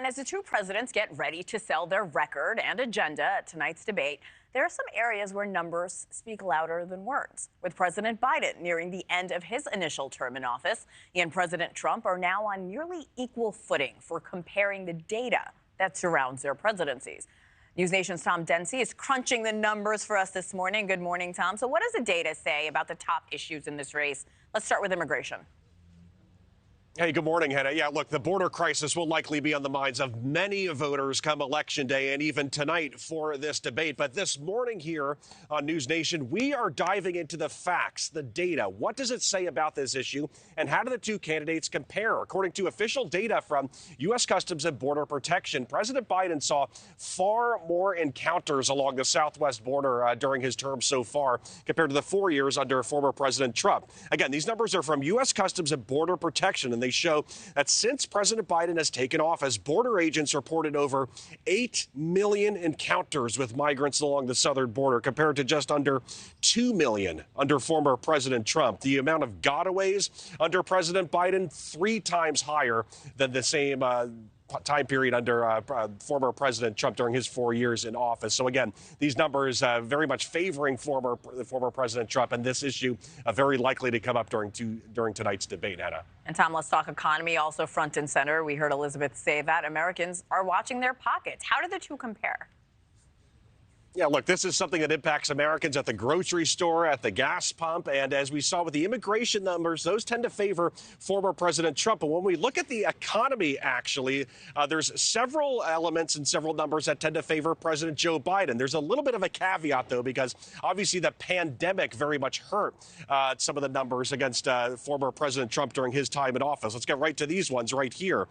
And as the two presidents get ready to sell their record and agenda at tonight's debate, there are some areas where numbers speak louder than words. With President Biden nearing the end of his initial term in office, he and President Trump are now on nearly equal footing for comparing the data that surrounds their presidencies. NewsNation's Tom Dempsey is crunching the numbers for us this morning. Good morning, Tom. So what does the data say about the top issues in this race? Let's start with immigration. Hey, good morning, Hannah. Yeah, look, the border crisis will likely be on the minds of many voters come Election Day and even tonight for this debate. But this morning here on NewsNation, we are diving into the facts, the data. What does it say about this issue, and how do the two candidates compare? According to official data from U.S. Customs and Border Protection, President Biden saw far more encounters along the southwest border during his term so far compared to the 4 years under former President Trump. Again, these numbers are from U.S. Customs and Border Protection, and they show that since President Biden has taken office, border agents reported over 8 million encounters with migrants along the southern border, compared to just under 2 million under former President Trump. The amount of gotaways under President Biden, 3 times higher than the same time period under former President Trump during his 4 years in office. So again, these numbers very much favoring former President Trump, and this issue very likely to come up during tonight's debate, Hannah. And Tom, let's talk economy, also front and center. We heard Elizabeth say that Americans are watching their pockets. How do the two compare? Yeah, look, this is something that impacts Americans at the grocery store, at the gas pump. And as we saw with the immigration numbers, those tend to favor former President Trump. But when we look at the economy, actually, there's several elements and several numbers that tend to favor President Joe Biden. There's a little bit of a caveat, though, because obviously the pandemic very much hurt some of the numbers against former President Trump during his time in office. Let's get right to these ones right here.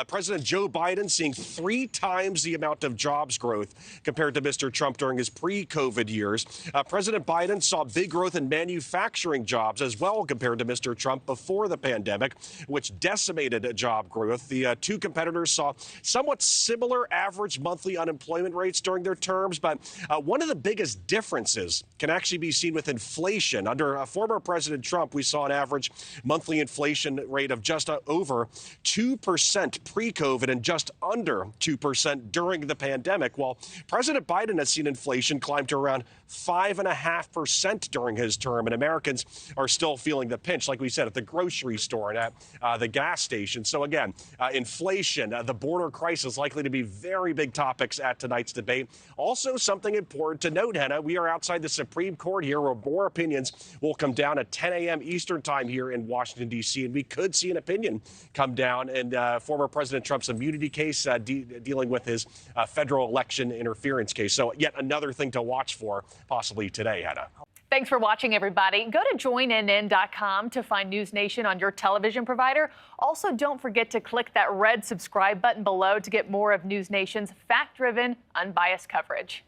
President Joe Biden seeing 3 times the amount of jobs growth compared to Mr. Trump during his pre-COVID years. President Biden saw big growth in manufacturing jobs as well compared to Mr. Trump before the pandemic, which decimated job growth. The two competitors saw somewhat similar average monthly unemployment rates during their terms, but one of the biggest differences can actually be seen with inflation. Under former President Trump, we saw an average monthly inflation rate of just over 2% pre-COVID and just under 2% during the pandemic, while President Biden has seen inflation climbed to around 5.5% during his term, and Americans are still feeling the pinch, like we said, at the grocery store and at the gas station. So again, inflation, the border crisis likely to be very big topics at tonight's debate. Also, something important to note, Hannah, we are outside the Supreme Court here, where more opinions will come down at 10 a.m. Eastern time here in Washington, D.C., and we could see an opinion come down in former President Trump's immunity case dealing with his federal election interference case. So yet another thing to watch for possibly today, Hannah. Thanks for watching, everybody. Go to joinnn.com to find NewsNation on your television provider. Also, don't forget to click that red subscribe button below to get more of NewsNation's fact-driven, unbiased coverage.